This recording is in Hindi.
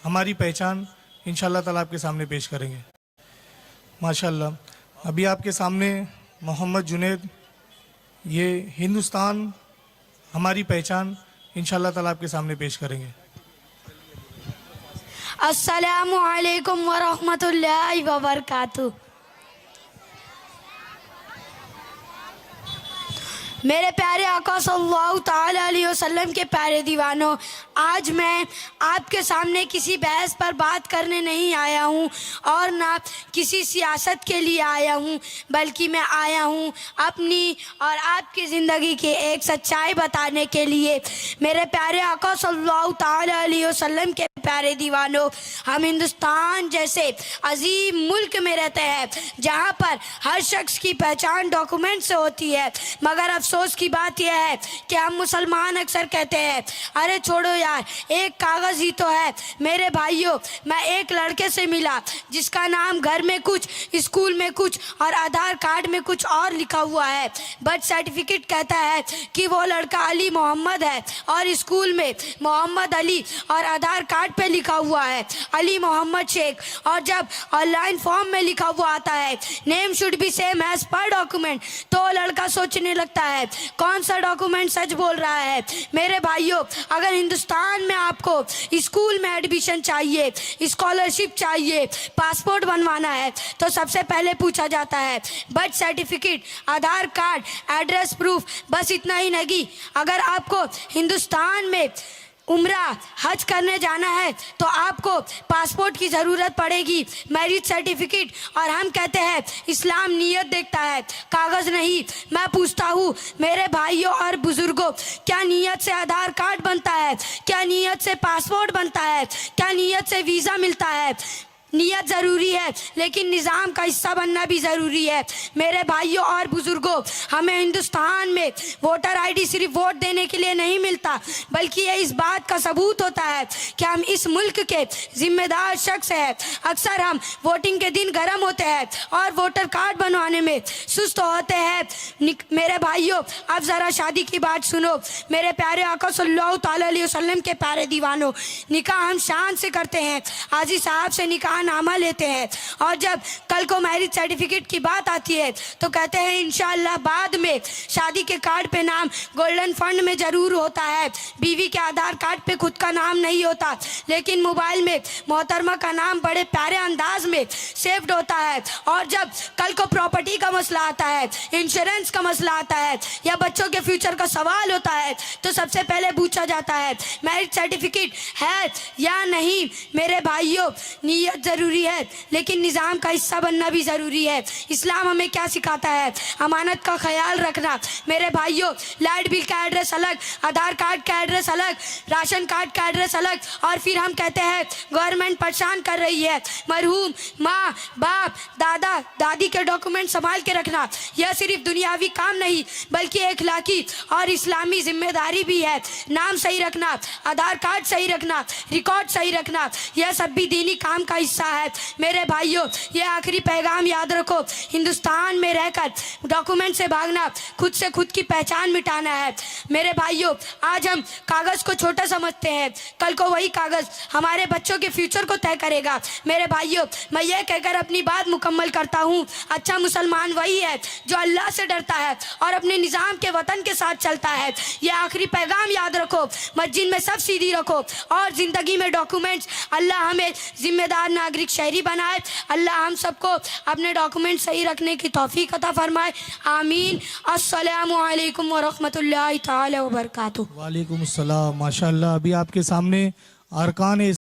हमारी पहचान इंशाअल्लाह ताला आपके सामने पेश करेंगे। माशाअल्लाह अभी आपके सामने मोहम्मद जुनैद, ये हिंदुस्तान हमारी पहचान इंशाअल्लाह ताला आपके सामने पेश करेंगे। अस्सलामु अलैकुम वरहमतुल्लाहि वबरकातुहू। मेरे प्यारे आका सल्लल्लाहु ताला अलैहि वसल्लम के प्यारे दीवानों, आज मैं आपके सामने किसी बहस पर बात करने नहीं आया हूँ और ना किसी सियासत के लिए आया हूँ, बल्कि मैं आया हूँ अपनी और आपकी ज़िंदगी की एक सच्चाई बताने के लिए। मेरे प्यारे आका सल्लल्लाहु ताला अलैहि वसल्लम के प्यारे दीवानों, हम हिंदुस्तान जैसे अजीम मुल्क में रहते हैं जहाँ पर हर शख्स की पहचान डॉक्यूमेंट से होती है, मगर अफसोस की बात यह है कि हम मुसलमान अक्सर कहते हैं अरे छोड़ो यार, एक कागज़ ही तो है। मेरे भाइयों, मैं एक लड़के से मिला जिसका नाम घर में कुछ, स्कूल में कुछ और आधार कार्ड में कुछ और लिखा हुआ है। बर्थ सर्टिफिकेट कहता है कि वो लड़का अली मोहम्मद है और स्कूल में मोहम्मद अली और आधार कार्ड पे लिखा हुआ है अली मोहम्मद शेख। और जब ऑनलाइन फॉर्म में लिखा हुआ आता है name should be same as per document, तो लड़का सोचने लगता है कौन सा डॉक्यूमेंट सच बोल रहा है। मेरे भाइयों, अगर हिंदुस्तान में आपको स्कूल में एडमिशन चाहिए, स्कॉलरशिप चाहिए, पासपोर्ट बनवाना है, तो सबसे पहले पूछा जाता है बर्थ सर्टिफिकेट, आधार कार्ड, एड्रेस प्रूफ, बस इतना ही नहीं। अगर आपको हिंदुस्तान में उम्रा हज करने जाना है तो आपको पासपोर्ट की ज़रूरत पड़ेगी, मैरिज सर्टिफिकेट, और हम कहते हैं इस्लाम नियत देखता है, कागज़ नहीं। मैं पूछता हूँ मेरे भाइयों और बुज़ुर्गों, क्या नियत से आधार कार्ड बनता है? क्या नियत से पासपोर्ट बनता है? क्या नियत से वीज़ा मिलता है? नियत ज़रूरी है, लेकिन निज़ाम का हिस्सा बनना भी ज़रूरी है। मेरे भाइयों और बुज़ुर्गों, हमें हिंदुस्तान में वोटर आईडी सिर्फ वोट देने के लिए नहीं मिलता, बल्कि ये इस बात का सबूत होता है कि हम इस मुल्क के ज़िम्मेदार शख्स हैं। अक्सर हम वोटिंग के दिन गर्म होते हैं और वोटर कार्ड बनवाने में सुस्त होते हैं। मेरे भाइयों, अब ज़रा शादी की बात सुनो। मेरे प्यारे आका सल्लल्लाहु ताला अलैहि वसल्लम के प्यारे दीवानों, निकाह हम शान से करते हैं, हाजी साहब से निकाह नामा लेते हैं, और जब कल को मैरिज सर्टिफिकेट की बात आती है तो कहते हैं इंशाअल्लाह बाद में शादी के कार्ड पे नाम गोल्डन फंड में ज़रूर होता है, बीवी के आधार कार्ड पे खुद का नाम नहीं होता, लेकिन मोबाइल में मोहतरमा का नाम बड़े प्यारे अंदाज में सेव्ड होता है। और जब कल को प्रॉपर्टी का मसला आता है, इंश्योरेंस का मसला आता है, या बच्चों के फ्यूचर का सवाल होता है, तो सबसे पहले पूछा जाता है मैरिज सर्टिफिकेट है या नहीं। मेरे भाइयों, नियत ज़रूरी है, लेकिन निज़ाम का हिस्सा बनना भी ज़रूरी है। इस्लाम हमें क्या सिखाता है? अमानत का ख्याल रखना। मेरे भाइयों, लाइट बिल का एड्रेस अलग, आधार कार्ड का एड्रेस अलग, राशन कार्ड का एड्रेस अलग, और फिर हम कहते हैं गवर्नमेंट परेशान कर रही है। मरहूम माँ बाप दादा दादी के डॉक्यूमेंट संभाल के रखना, यह सिर्फ दुनियावी काम नहीं बल्कि इखलाकी और इस्लामी जिम्मेदारी भी है। नाम सही रखना, आधार कार्ड सही रखना, रिकॉर्ड सही रखना, यह सब भी दीनी काम का हिस्सा है। मेरे भाइयों, ये आखिरी पैगाम याद रखो, हिंदुस्तान में रहकर डॉक्यूमेंट से भागना खुद से खुद की पहचान मिटाना है। मेरे भाइयों, आज हम कागज़ को छोटा समझते हैं, कल को वही कागज़ हमारे बच्चों के फ्यूचर को तय करेगा। मेरे भाइयों, मैं ये कहकर अपनी बात मुकम्मल करता हूँ, अच्छा मुसलमान वही है जो अल्लाह से डरता है और अपने निज़ाम के वतन के साथ चलता है। ये आखिरी पैगाम याद रखो, मस्जिद में सब सीधी रखो और ज़िंदगी में डॉक्यूमेंट्स, अल्लाह हमें जिम्मेदार नागरिक शहरी बनाए। अल्लाह हम सबको अपने डॉक्यूमेंट सही रखने की तौफीक अता फरमाए। आमीन। अस्सलामु अलैकुम वरहमतुल्लाहि ताला वबरकातुहू। वालेकुम अस्सलाम। माशाअल्लाह अभी आपके सामने अरकान